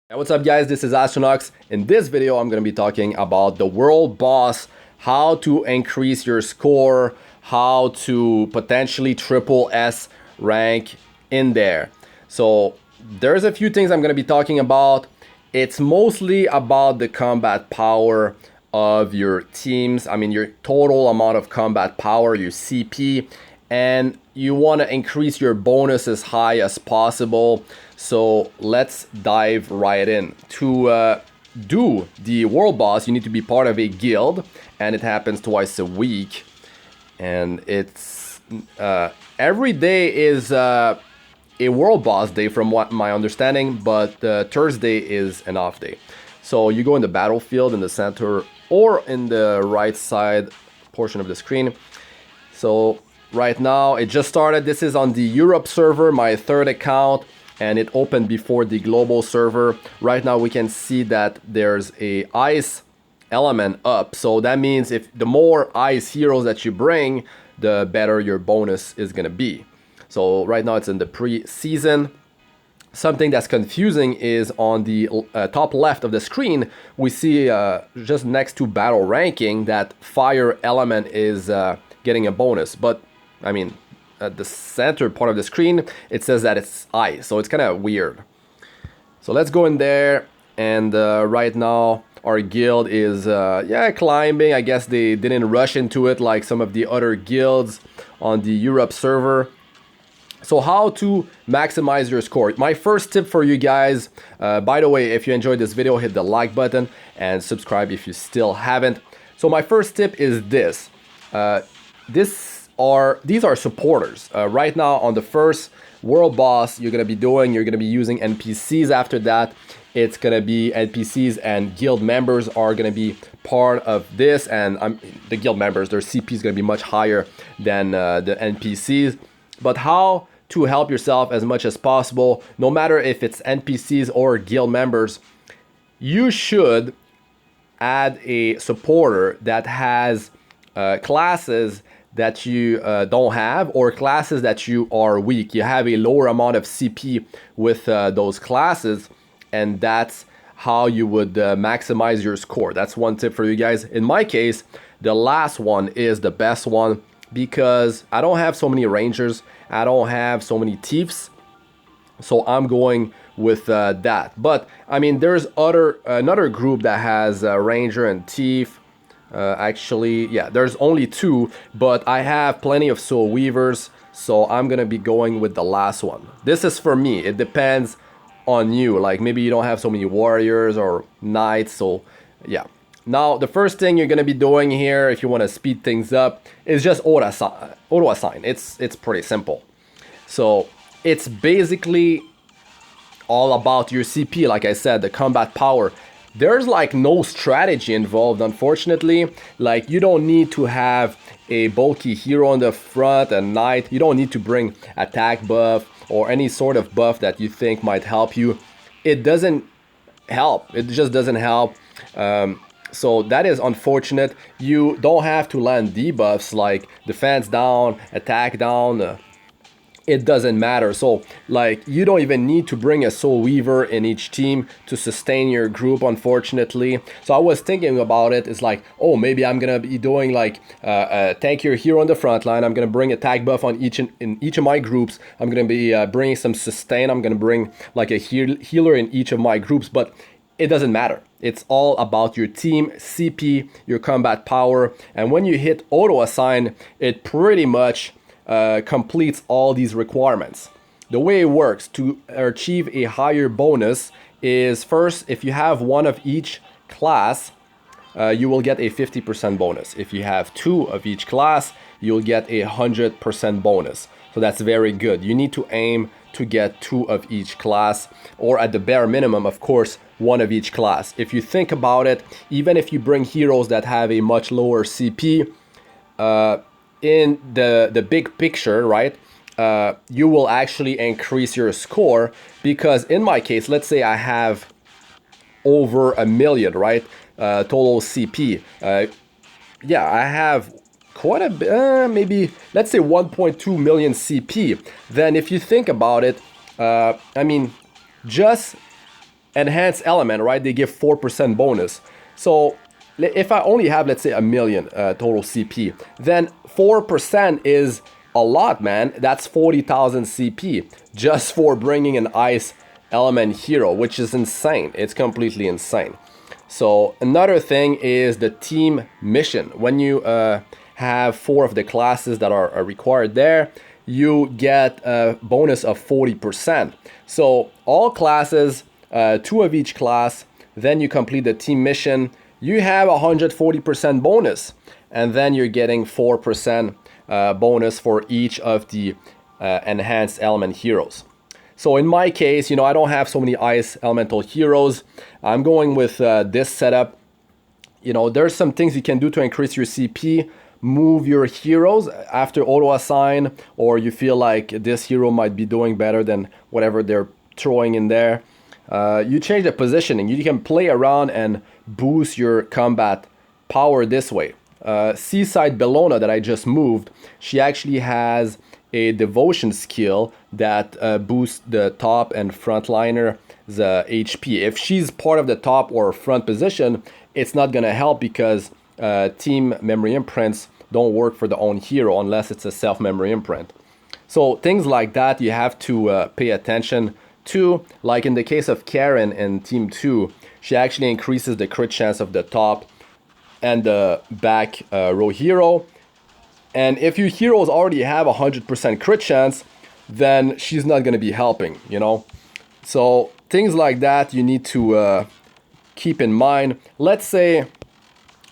Hey, what's up guys, this is Astranox. In this video I'm going to be talking about the world boss, how to increase your score, how to potentially triple S rank in there. So there's a few things I'm going to be talking about. It's mostly about the combat power of your teams. I mean your total amount of combat power, your CP, and you want to increase your bonus as high as possible. So let's dive right in. To do the world boss, you need to be part of a guild, and it happens twice a week. And it's every day is a world boss day from what my understanding, but Thursday is an off day. So you go in the battlefield in the center or in the right side portion of the screen. So right now it just started. This is on the Europe server, my third account, and it opened before the global server. Right now we can see that there's a ice element up, so that means if the more ice heroes that you bring, the better your bonus is gonna be. So right now it's in the pre-season. Something that's confusing is on the top left of the screen, we see just next to battle ranking that fire element is getting a bonus, but I mean at the center part of the screen it says that it's ice, so it's kind of weird. So let's go in there, and right now our guild is climbing. I guess they didn't rush into it like some of the other guilds on the Europe server. So how to maximize your score? My first tip for you guys, by the way, if you enjoyed this video, hit the like button and subscribe if you still haven't. So my first tip is this. These are supporters. Right now on the first world boss you're gonna be using NPCs. After that it's gonna be NPCs, and guild members are gonna be part of this, and the guild members, their CP is gonna be much higher than the NPCs. But how to help yourself as much as possible, no matter if it's NPCs or guild members, you should add a supporter that has classes that you don't have, or classes that you are weak. You have a lower amount of CP with those classes, and that's how you would maximize your score. That's one tip for you guys. In my case, the last one is the best one, because I don't have so many rangers, I don't have so many thieves, so I'm going with that. But I mean there's another group that has ranger and thief. Actually, yeah, there's only two, but I have plenty of soul weavers, so I'm gonna be going with the last one. This is for me. It depends on you. Like maybe you don't have so many warriors or knights, so yeah. Now the first thing you're gonna be doing here, if you want to speed things up, is just auto assign. It's pretty simple. So it's basically all about your CP. Like I said, the combat power. There's like no strategy involved, unfortunately. Like you don't need to have a bulky hero on the front, a knight. You don't need to bring attack buff or any sort of buff that you think might help you. It doesn't help. It just doesn't help. So that is unfortunate. You don't have to land debuffs like defense down, attack down. It doesn't matter. So like you don't even need to bring a soul weaver in each team to sustain your group, unfortunately. So I was thinking about it. It's like, oh, maybe I'm gonna be doing like a tankier hero on the front line. I'm gonna bring attack buff on in each of my groups. I'm gonna be bringing some sustain. I'm gonna bring like a healer in each of my groups, but it doesn't matter. It's all about your team CP, your combat power, and when you hit auto assign, it pretty much completes all these requirements. The way it works to achieve a higher bonus is, first, if you have one of each class, you will get a 50% bonus. If you have two of each class, you'll get a 100% bonus. So that's very good. You need to aim to get two of each class, or at the bare minimum, of course, one of each class. If you think about it, even if you bring heroes that have a much lower CP, in the big picture, right, you will actually increase your score, because in my case, let's say I have over 1 million, right, total CP. Yeah, I have quite a bit, maybe let's say 1.2 million CP. Then if you think about it, I mean, just enhanced element, right, they give 4% bonus. So if I only have, let's say, 1 million total CP, then 4% is a lot, man. That's 40,000 CP just for bringing an ice element hero, which is insane. It's completely insane. So another thing is the team mission. When you have 4 of the classes that are required there, you get a bonus of 40%. So all classes, 2 of each class, then you complete the team mission, you have 140% bonus, and then you're getting 4% bonus for each of the enhanced element heroes. So in my case, I don't have so many ice elemental heroes. I'm going with this setup. There's some things you can do to increase your CP. Move your heroes after auto assign, or you feel like this hero might be doing better than whatever they're throwing in there. You change the positioning. You can play around and boost your combat power this way. Seaside Bellona that I just moved, she actually has a devotion skill that boosts the top and frontliner the HP. If she's part of the top or front position, it's not gonna help because team memory imprints don't work for the own hero unless it's a self memory imprint. So things like that you have to pay attention to. Like in the case of Karin in Team 2, she actually increases the crit chance of the top and the back row hero. And if your heroes already have 100% crit chance, then she's not going to be helping, So things like that you need to keep in mind. Let's say,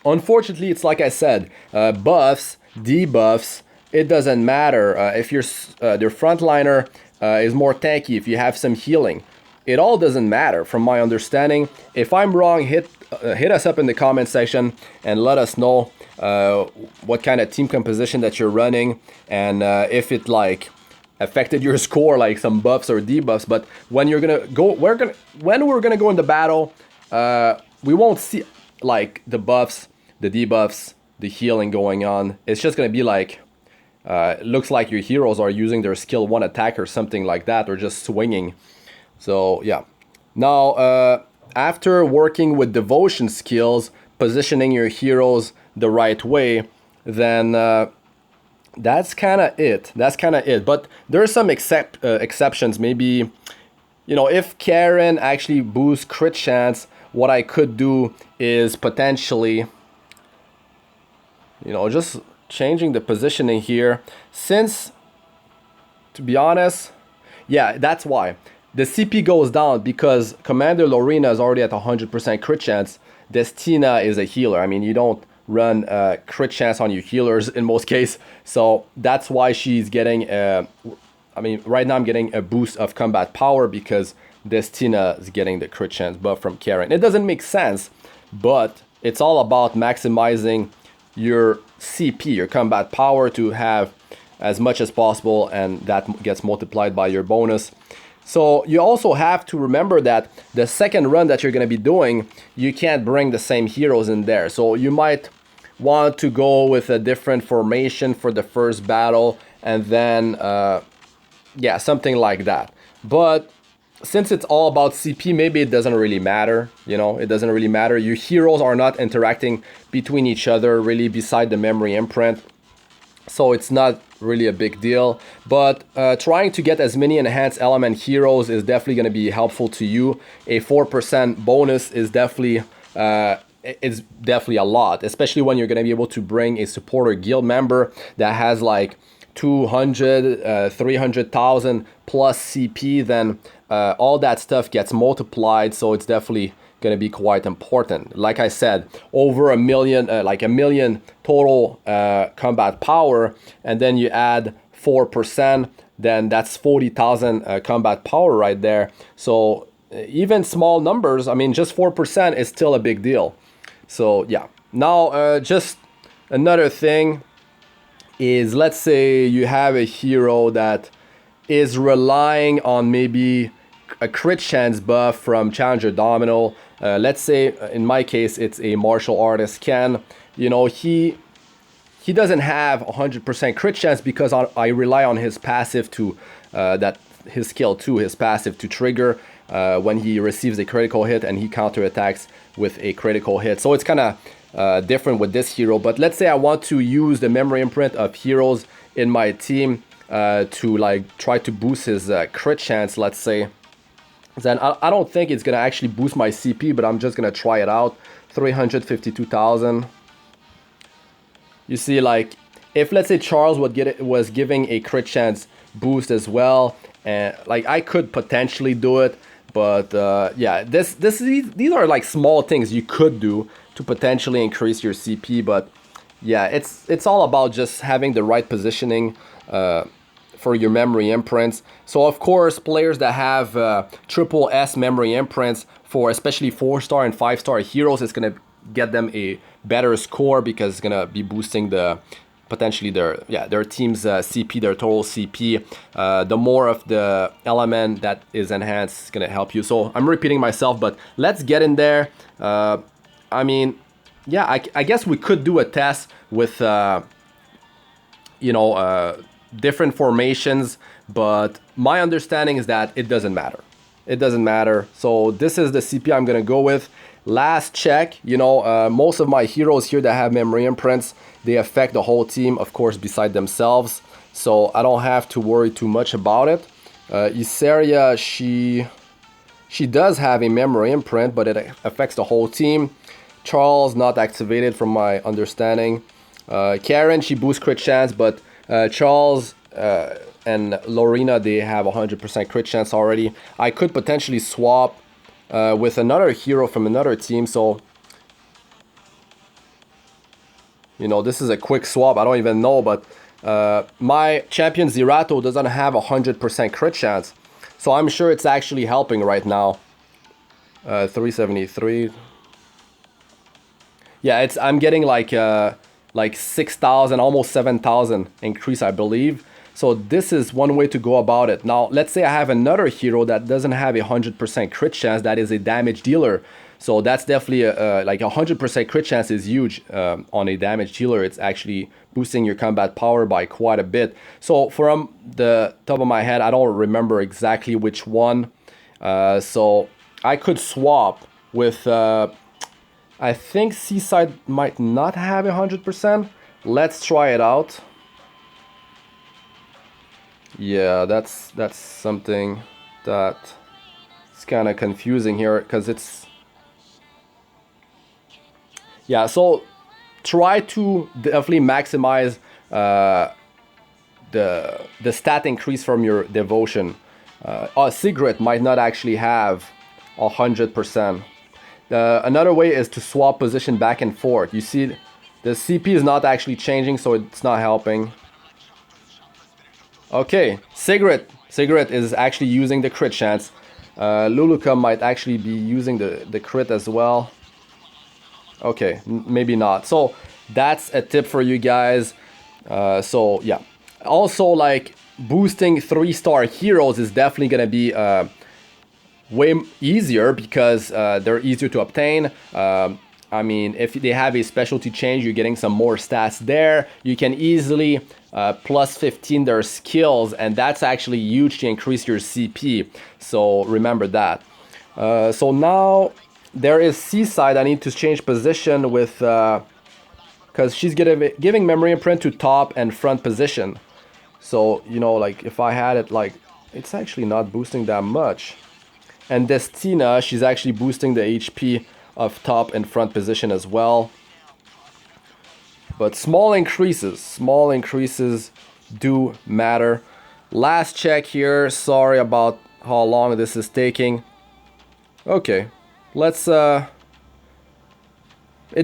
unfortunately, it's like I said, buffs, debuffs, it doesn't matter. If your frontliner is more tanky, if you have some healing, it all doesn't matter from my understanding. If I'm wrong, hit us up in the comment section and let us know what kind of team composition that you're running, and if it like affected your score, like some buffs or debuffs. But when you're gonna go, when we're gonna go into battle, we won't see like the buffs, the debuffs, the healing going on. It's just gonna be like it looks like your heroes are using their skill 1 attack or something like that, or just swinging. So yeah. Now after working with devotion skills, positioning your heroes the right way, then that's kind of it. But there are some exceptions. Maybe, if Karin actually boosts crit chance, what I could do is potentially, just changing the positioning here. Since, to be honest, yeah, that's why. The CP goes down because Commander Lorena is already at 100% crit chance. Destina is a healer. I mean, you don't run crit chance on your healers in most cases. So that's why she's getting, right now I'm getting a boost of combat power because Destina is getting the crit chance buff from Karin. It doesn't make sense, but it's all about maximizing your CP, your combat power, to have as much as possible, and that gets multiplied by your bonus. So you also have to remember that the second run that you're going to be doing, you can't bring the same heroes in there. So you might want to go with a different formation for the first battle, and then, yeah, something like that. But since it's all about CP, maybe it doesn't really matter, it doesn't really matter. Your heroes are not interacting between each other really beside the memory imprint. So it's not really a big deal, but trying to get as many enhanced element heroes is definitely going to be helpful to you. A 4% bonus is definitely a lot, especially when you're going to be able to bring a supporter guild member that has like 200, 300,000 plus CP. Then all that stuff gets multiplied, so it's definitely going to be quite important. Like I said, over a million, like a million total combat power, and then you add 4%, then that's 40,000 combat power right there. So even small numbers, just 4% is still a big deal. So yeah. Now just another thing is, let's say you have a hero that is relying on maybe a crit chance buff from Challenger Domino. Let's say in my case it's a martial artist Ken. He doesn't have 100% crit chance because I rely on his passive to his skill 2, his passive to trigger. when he receives a critical hit and he counterattacks with a critical hit. So it's kind of different with this hero. But let's say I want to use the memory imprint of heroes in my team to like try to boost his crit chance, let's say. Then I don't think it's gonna actually boost my CP, but I'm just gonna try it out. 352,000. You see, like, if let's say Charles was giving a crit chance boost as well, and like I could potentially do it, but yeah, these are like small things you could do to potentially increase your CP. But yeah, it's all about just having the right positioning for your memory imprints. So of course, players that have triple S memory imprints for especially 4-star and 5-star heroes, it's gonna get them a better score because it's gonna be boosting potentially their team's CP, their total CP. The more of the element that is enhanced is gonna help you. So I'm repeating myself, but let's get in there. I mean, yeah, I guess we could do a test with different formations, but my understanding is that it doesn't matter. It doesn't matter. So this is the CP I'm gonna go with. Last check, most of my heroes here that have memory imprints, they affect the whole team, of course, beside themselves. So I don't have to worry too much about it. Isaria, she does have a memory imprint, but it affects the whole team. Charles, not activated from my understanding. Karin, she boosts crit chance, but Charles and Lorena, they have 100% crit chance already. I could potentially swap with another hero from another team. So, this is a quick swap. I don't even know, but my champion Zerato doesn't have 100% crit chance. So I'm sure it's actually helping right now. 373. Yeah, I'm getting like 6,000, almost 7,000 increase, I believe. So this is one way to go about it. Now, let's say I have another hero that doesn't have a 100% crit chance, that is a damage dealer. So that's definitely like 100% crit chance is huge on a damage dealer. It's actually boosting your combat power by quite a bit. So from the top of my head, I don't remember exactly which one. So I could swap with, I think Seaside might not have 100%. Let's try it out. Yeah, that's something that it's kind of confusing here because it's, yeah, so try to definitely maximize the stat increase from your devotion. Sigret might not actually have 100%. Another way is to swap position back and forth. You see, the CP is not actually changing, so it's not helping. Okay, Sigret is actually using the crit chance. Luluca might actually be using the crit as well. Okay, maybe not. So that's a tip for you guys. So yeah, also like boosting 3-star heroes is definitely gonna be way easier because they're easier to obtain. I mean, if they have a specialty change, you're getting some more stats there. You can easily plus 15 their skills, and that's actually huge to increase your CP. So remember that. So now there is Seaside. I need to change position with, because she's giving memory imprint to top and front position. So, like if I had it, like, it's actually not boosting that much. And Destina, she's actually boosting the HP of top and front position as well. But small increases do matter. Last check here. Sorry about how long this is taking. Okay, let's it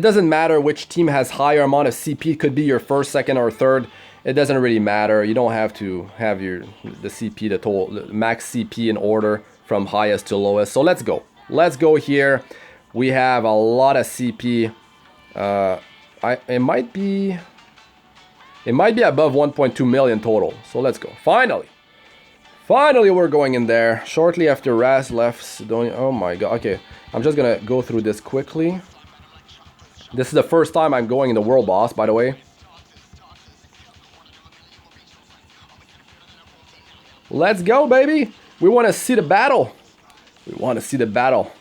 doesn't matter which team has higher amount of CP. It could be your first, second, or third. It doesn't really matter. You don't have to have the CP, the total max CP in order from highest to lowest. So let's go. Let's go here. We have a lot of CP. It might be above 1.2 million total. So let's go. Finally we're going in there. Shortly after Raz left Sidonia. Oh my god. Okay, I'm just gonna go through this quickly. This is the first time I'm going in the world boss, by the way. Let's go, baby. We want to see the battle. We want to see the battle.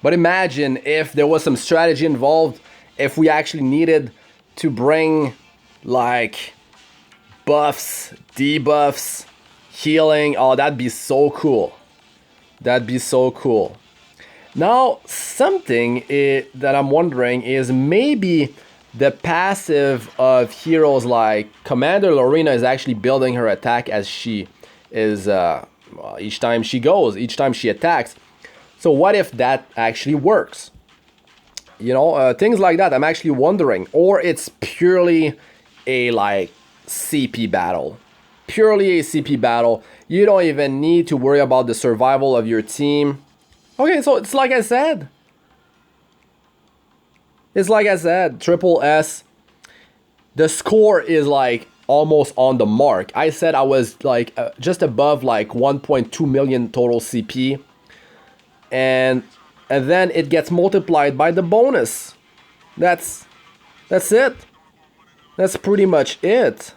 But imagine if there was some strategy involved, if we actually needed to bring like buffs, debuffs, healing. Oh, that'd be so cool. That'd be so cool. Now, something that I'm wondering is maybe the passive of heroes like Commander Lorena is actually building her attack as she is, each time she goes, each time she attacks. So what if that actually works? You know, things like that, I'm actually wondering. Or it's purely a, like, CP battle. Purely a CP battle. You don't even need to worry about the survival of your team. Okay, so it's like I said. It's like I said, Triple S. The score is, like, almost on the mark. I said I was, like, just above, like, 1.2 million total CP. And then it gets multiplied by the bonus. That's it. That's pretty much it.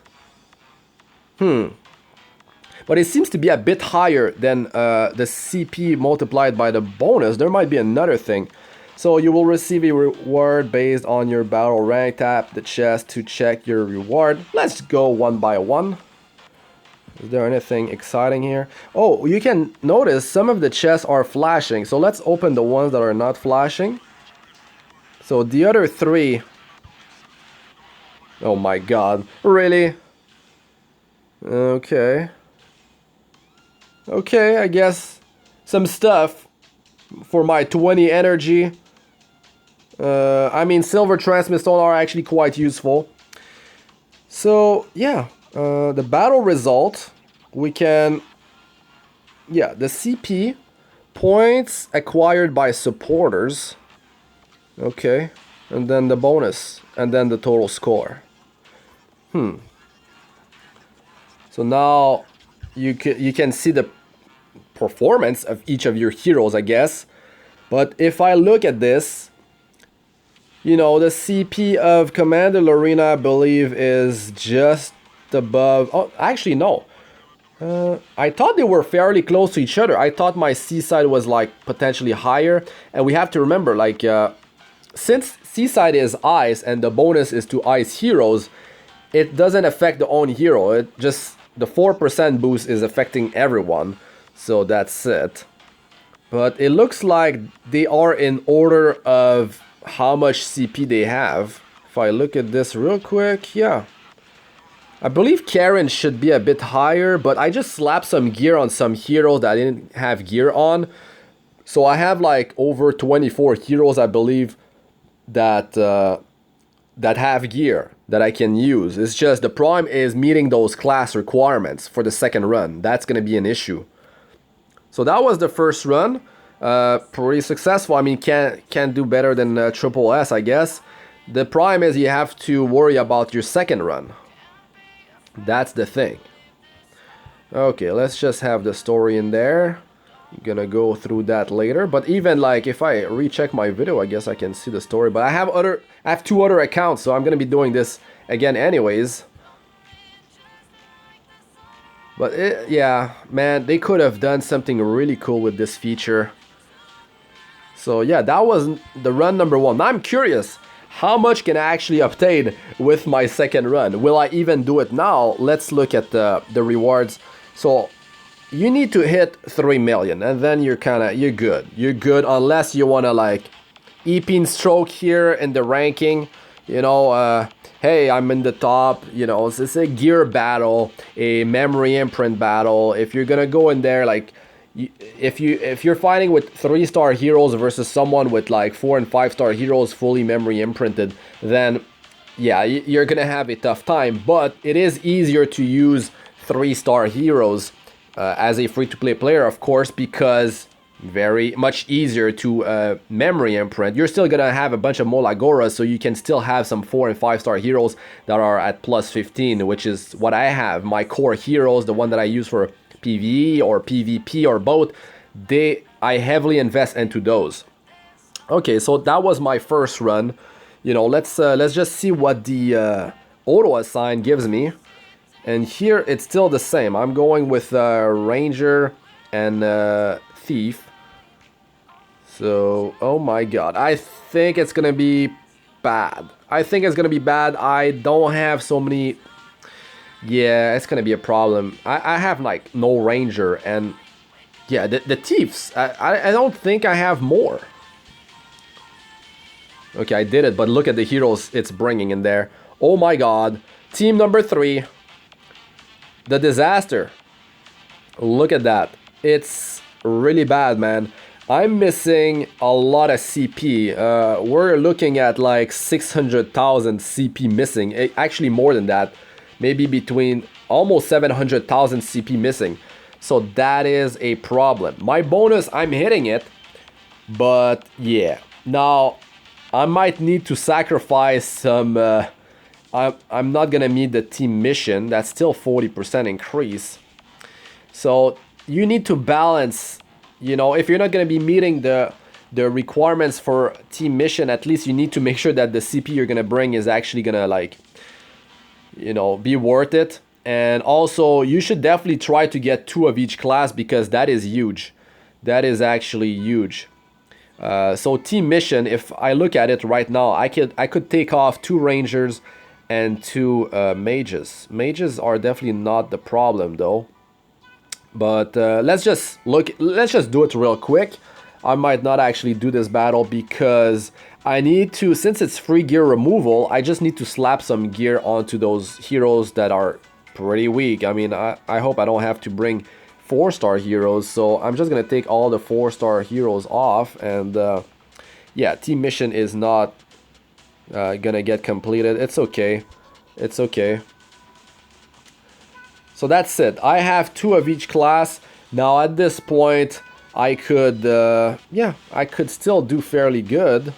But it seems to be a bit higher than the CP multiplied by the bonus. There might be another thing. So you will receive a reward based on your battle rank. Tap the chest to check your reward. Let's go one by one. Is there anything exciting here? Oh, you can notice some of the chests are flashing. So let's open the ones that are not flashing. So the other three... Oh my god. Really? Okay. Okay, I guess some stuff for my 20 energy. I mean, silver transmit stone are actually quite useful. So, yeah. The battle result, we can, yeah, the CP, points acquired by supporters, okay, and then the bonus, and then the total score. So now you can see the performance of each of your heroes, I guess. But if I look at this, you know, the CP of Commander Lorena, I believe, is just above. Oh, actually no, I thought they were fairly close to each other. I thought my Seaside was like potentially higher, and we have to remember, like, since Seaside is ice and the bonus is to ice heroes, it doesn't affect the own hero. It just, the 4% boost is affecting everyone, so that's it. But it looks like they are in order of how much CP they have. If I look at this real quick, yeah, I believe Karin should be a bit higher, but I just slapped some gear on some heroes that I didn't have gear on. So I have like over 24 heroes, I believe, that that have gear that I can use. It's just the problem is meeting those class requirements for the second run. That's going to be an issue. So that was the first run. Pretty successful. I mean, can't do better than Triple S, I guess. The problem is you have to worry about your second run. That's the thing. Okay, let's just have the story in there. I'm gonna go through that later. But even like if I recheck my video, I guess I can see the story. But I have two other accounts, so I'm gonna be doing this again anyways. But yeah, man, they could have done something really cool with this feature. So yeah, that was the run number one. Now I'm curious, how much can I actually obtain with my second run? Will I even do it now? Let's look at the rewards. So you need to hit 3 million and then you're good. You're good unless you want to like EP stroke here in the ranking. You know, hey, I'm in the top. You know, it's a gear battle, a memory imprint battle. If you're gonna go in there, like, if you're fighting with 3-star heroes versus someone with like 4 and 5-star heroes fully memory imprinted, then yeah, you're gonna have a tough time. But it is easier to use 3-star heroes as a free-to-play player, of course, because very much easier to memory imprint. You're still gonna have a bunch of Molagoras, so you can still have some 4 and 5-star heroes that are at plus 15, which is what I have. My core heroes, the one that I use for PVE or PvP or both, I heavily invest into those. Okay, so that was my first run. You know, let's just see what the auto assign gives me. And here it's still the same. I'm going with Ranger and Thief. So, oh my god. I think it's gonna be bad. I think it's gonna be bad. I don't have so many... Yeah, it's gonna be a problem. I have like no Ranger and... Yeah, the Thieves. I don't think I have more. Okay, I did it, but look at the heroes it's bringing in there. Oh my god. Team number 3. The Disaster. Look at that. It's really bad, man. I'm missing a lot of CP. We're looking at like 600,000 CP missing. Actually more than that. Maybe between almost 700,000 CP missing. So that is a problem. My bonus, I'm hitting it. But yeah. Now, I might need to sacrifice some... I'm not gonna meet the team mission. That's still 40% increase. So you need to balance, you know, if you're not gonna be meeting the requirements for team mission, at least you need to make sure that the CP you're gonna bring is actually gonna, like, you know, be worth it. And also you should definitely try to get 2 of each class, because that is huge. That is actually huge. So team mission, if I look at it right now, I could take off 2 Rangers and 2 mages. Mages are definitely not the problem though. But let's just do it real quick. I might not actually do this battle because I need to, since it's free gear removal, I just need to slap some gear onto those heroes that are pretty weak. I mean, I hope I don't have to bring 4-star heroes, so I'm just gonna take all the 4-star heroes off. And yeah, team mission is not gonna get completed. It's okay. It's okay. So that's it. I have 2 of each class. Now at this point, I could, yeah, I could still do fairly good.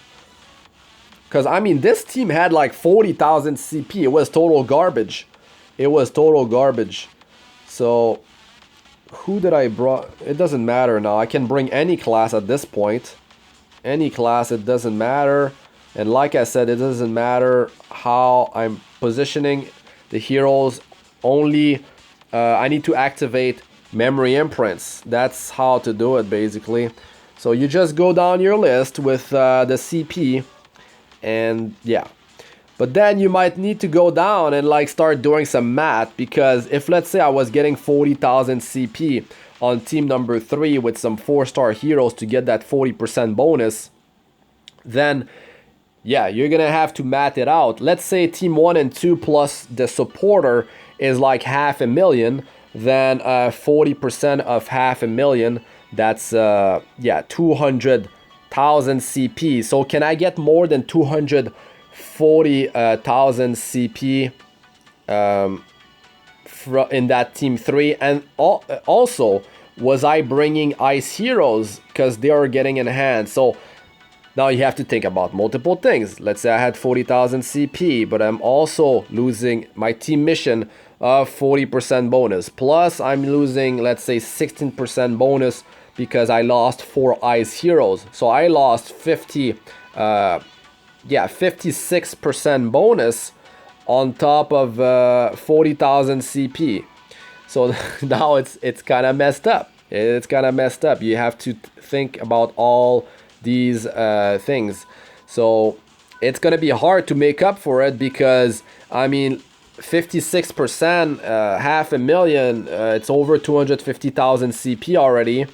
Because, I mean, this team had like 40,000 CP. It was total garbage. It was total garbage. So, who did I brought? It doesn't matter now. I can bring any class at this point. Any class, it doesn't matter. And like I said, it doesn't matter how I'm positioning the heroes. Only I need to activate memory imprints. That's how to do it, basically. So you just go down your list with the CP, and yeah. But then you might need to go down and like start doing some math, because if, let's say, I was getting 40,000 CP on team number 3 with some 4-star heroes to get that 40% bonus, then yeah, you're gonna have to math it out. Let's say team 1 and 2 plus the supporter is like 500,000, then 40% of 500,000, that's yeah, 200,000 CP. So can I get more than 240,000 CP in that team 3? And also, was I bringing ice heroes, because they are getting enhanced? So now you have to think about multiple things. Let's say I had 40,000 CP, but I'm also losing my team mission of 40% bonus. Plus, I'm losing, let's say, 16% bonus because I lost 4 ice heroes. So I lost 56% bonus on top of 40,000 CP. So now it's kind of messed up. It's kind of messed up. You have to think about all these things. So it's gonna be hard to make up for it, because I mean 56%, 500,000, it's over 250,000 CP already.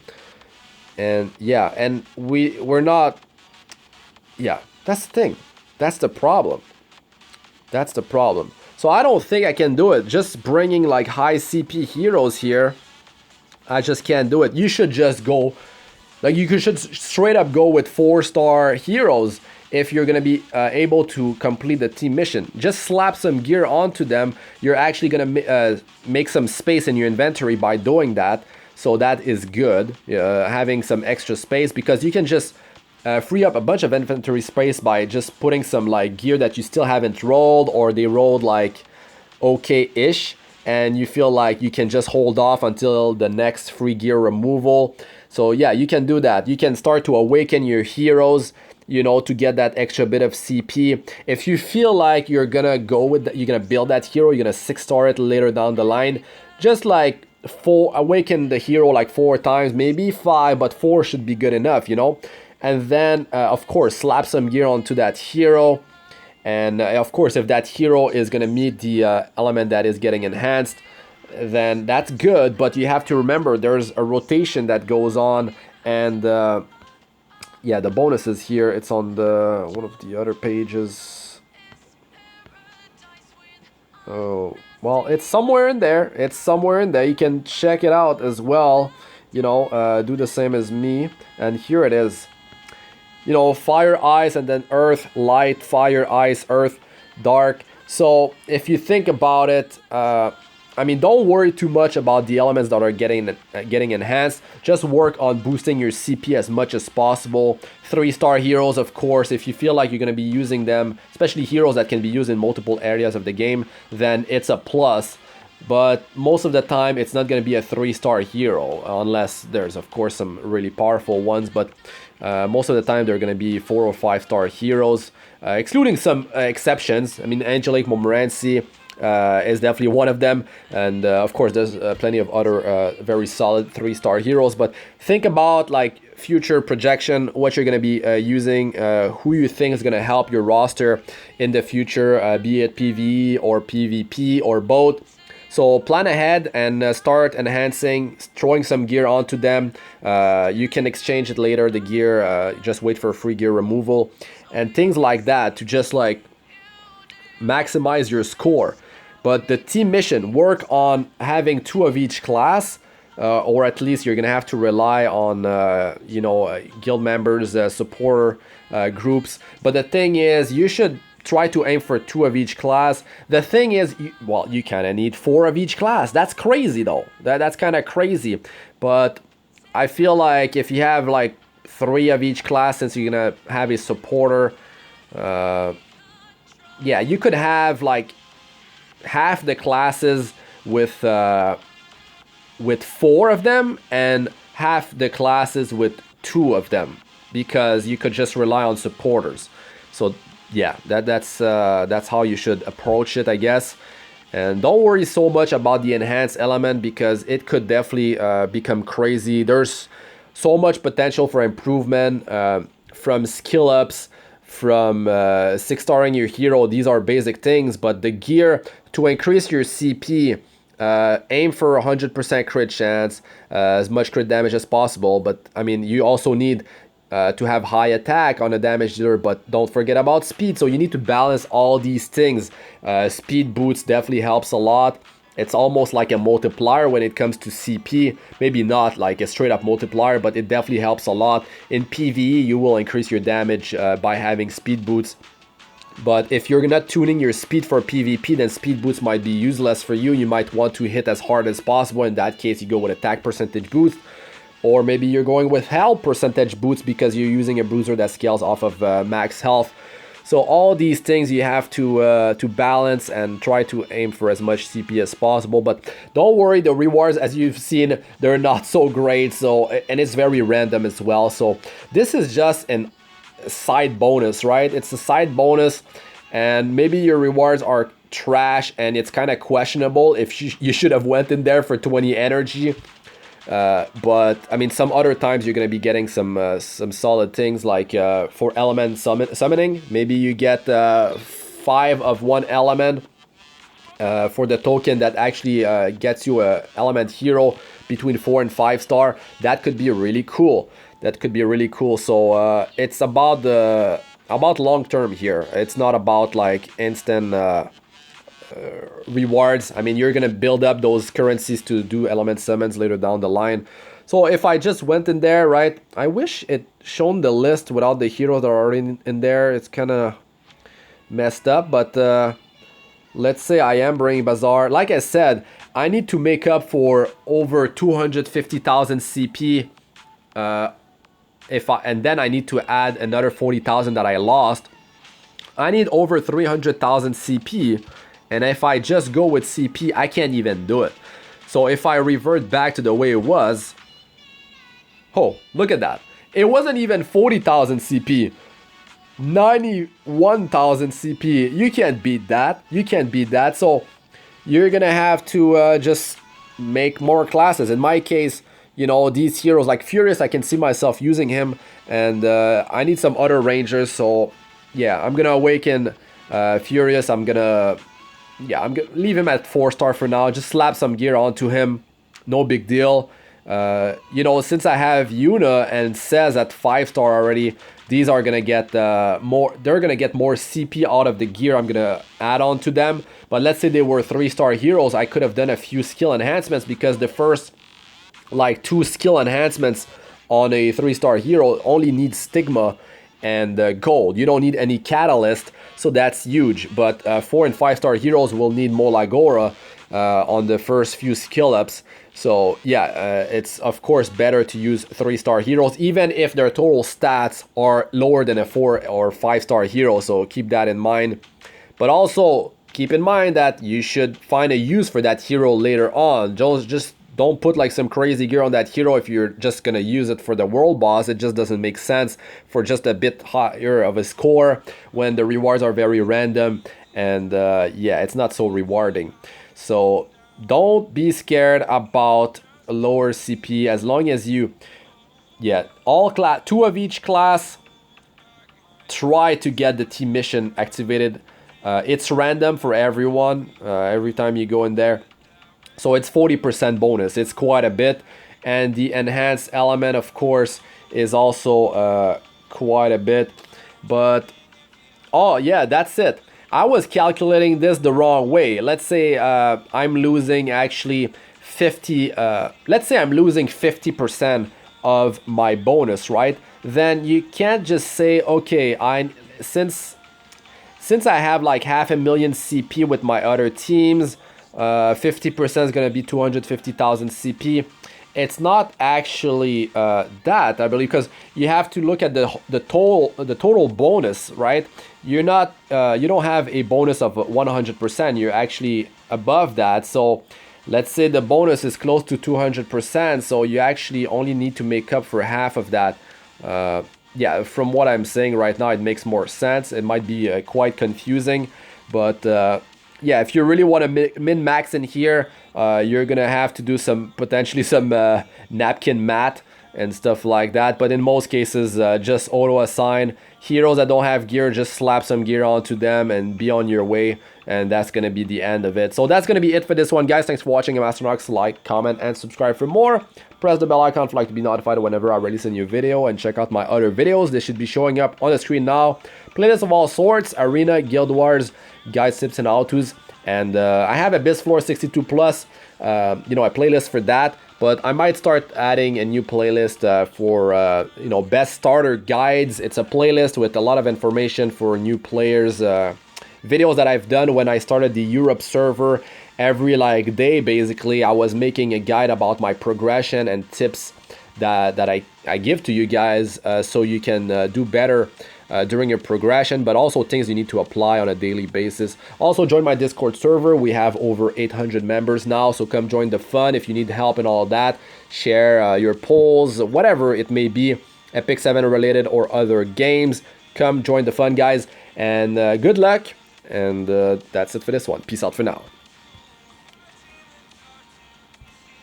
And yeah, and we're not, yeah, that's the thing, that's the problem, that's the problem. So I don't think I can do it just bringing like high CP heroes here. I just can't do it. You should just go, like, you should straight up go with 4-star heroes if you're gonna be able to complete the team mission. Just slap some gear onto them. You're actually gonna make some space in your inventory by doing that. So that is good, having some extra space, because you can just free up a bunch of inventory space by just putting some like gear that you still haven't rolled, or they rolled like okay-ish, and you feel like you can just hold off until the next free gear removal. So yeah, you can do that. You can start to awaken your heroes you know, to get that extra bit of CP. If you feel like you're gonna go with you're gonna build that hero, you're gonna 6-star it later down the line, just like awaken the hero like 4 times, maybe 5, but 4 should be good enough, you know. And then of course slap some gear onto that hero, and of course if that hero is gonna meet the element that is getting enhanced, then that's good. But you have to remember there's a rotation that goes on, and yeah, the bonuses here, it's on the one of the other pages. Oh, well, it's somewhere in there. It's somewhere in there. You can check it out as well. You know, do the same as me. And here it is. You know, fire, ice, and then earth, light, fire, ice, earth, dark. So if you think about it, I mean, don't worry too much about the elements that are getting enhanced. Just work on boosting your CP as much as possible. 3-star heroes, of course, if you feel like you're going to be using them, especially heroes that can be used in multiple areas of the game, then it's a plus. But most of the time, it's not going to be a 3-star hero, unless there's, of course, some really powerful ones. But most of the time, they're going to be 4 or 5-star heroes, excluding some exceptions. I mean, Angelic, Montmorancy is definitely one of them, and of course there's plenty of other very solid 3-star heroes. But think about like future projection, what you're going to be using, who you think is going to help your roster in the future, be it PVE or PvP or both. So plan ahead and start enhancing, throwing some gear onto them. You can exchange it later, the gear, just wait for free gear removal and things like that to just like maximize your score. But the team mission, work on having 2 of each class, or at least you're gonna have to rely on you know, guild members, supporter groups. But the thing is, you should try to aim for 2 of each class. The thing is, well, you kind of need 4 of each class. That's crazy though. That's kind of crazy. But I feel like if you have like 3 of each class, since you're gonna have a supporter, yeah, you could have like half the classes with 4 of them and half the classes with 2 of them, because you could just rely on supporters. So yeah, that's how you should approach it, I guess. And don't worry so much about the enhanced element, because it could definitely become crazy. There's so much potential for improvement, from skill ups, from 6-starring your hero. These are basic things, but the gear to increase your CP, aim for 100% crit chance, as much crit damage as possible. But I mean, you also need to have high attack on a damage dealer, but don't forget about speed. So you need to balance all these things. Speed boots definitely helps a lot. It's almost like a multiplier when it comes to CP. Maybe not like a straight up multiplier, but it definitely helps a lot. In PvE, you will increase your damage by having speed boots. But if you're not tuning your speed for PvP, then speed boots might be useless for you. You might want to hit as hard as possible. In that case, you go with attack percentage boost. Or maybe you're going with health percentage boots because you're using a bruiser that scales off of max health. So all these things you have to balance and try to aim for as much CP as possible. But don't worry, the rewards, as you've seen, they're not so great. So, and it's very random as well. So this is just an side bonus, right? It's a side bonus, and maybe your rewards are trash and it's kind of questionable if you should have went in there for 20 energy. But I mean, some other times you're going to be getting some solid things, like for element summoning. Maybe you get 5 of one element for the token that actually gets you a element hero between 4 and 5-star. That could be really cool. That could be really cool. So it's about long term here. It's not about like instant rewards. I mean, you're gonna build up those currencies to do element summons later down the line. So if I just went in there, right, I wish it shown the list without the heroes that are already in there. It's kind of messed up. But let's say I am bringing Bazaar. Like I said, I need to make up for over 250,000 CP, and then I need to add another 40,000 that I lost. I need over 300,000 CP. And if I just go with CP, I can't even do it. So if I revert back to the way it was, oh, look at that. It wasn't even 40,000 CP. 91,000 CP. You can't beat that. You can't beat that. So you're gonna have to just make more classes. In my case, you know, these heroes like Furious, I can see myself using him, and I need some other rangers. So yeah, I'm gonna awaken Furious. I'm gonna leave him at 4-star for now. Just slap some gear onto him. No big deal. You know, since I have Yuna and Says at 5-star already, these are gonna get more. They're gonna get more CP out of the gear I'm gonna add on to them. But let's say they were 3-star heroes, I could have done a few skill enhancements, because the first like 2 skill enhancements on a 3-star hero only need stigma and gold. You don't need any catalyst, so that's huge. But 4 and 5-star heroes will need more Lagora on the first few skill ups. So yeah, it's of course better to use 3-star heroes, even if their total stats are lower than a 4 or 5-star hero. So keep that in mind. But also keep in mind that you should find a use for that hero later on. Just don't put like some crazy gear on that hero if you're just gonna use it for the world boss. It just doesn't make sense for just a bit higher of a score when the rewards are very random, and yeah, it's not so rewarding. So don't be scared about a lower CP as long as you, yeah, all class, 2 of each class. Try to get the team mission activated. It's random for everyone every time you go in there. So it's 40% bonus. It's quite a bit. And the enhanced element, of course, is also quite a bit. But, oh yeah, that's it. I was calculating this the wrong way. Let's say I'm losing actually 50... let's say I'm losing 50% of my bonus, right? Then you can't just say, okay, since I have like 500,000 CP with my other teams, 50% is gonna be 250,000 CP. It's not actually that, I believe, because you have to look at the total bonus, right? You're not you don't have a bonus of 100%. You're actually above that. So let's say the bonus is close to 200%. So you actually only need to make up for half of that. Yeah, from what I'm saying right now, it makes more sense. It might be quite confusing, but yeah, if you really want to min-max in here, you're gonna have to do potentially some napkin math and stuff like that. But in most cases, just auto-assign heroes that don't have gear. Just slap some gear onto them and be on your way. And that's gonna be the end of it. So that's gonna be it for this one, guys. Thanks for watching. I'm Astranox. Like, comment, and subscribe for more. Press the bell icon if you'd like to be notified whenever I release a new video, and check out my other videos. They should be showing up on the screen now. Playlists of all sorts: Arena, Guild Wars, guides, tips, and how-tos. And I have Abyss Floor 62 plus, you know, a playlist for that. But I might start adding a new playlist for, you know, best starter guides. It's a playlist with a lot of information for new players. Videos that I've done when I started the Europe server. Every like day, basically, I was making a guide about my progression and tips that I give to you guys, so you can do better during your progression, but also things you need to apply on a daily basis. Also, join my Discord server. We have over 800 members now, so come join the fun. If you need help and all that, share your polls, whatever it may be, Epic 7 related or other games. Come join the fun, guys, and good luck. And that's it for this one. Peace out for now.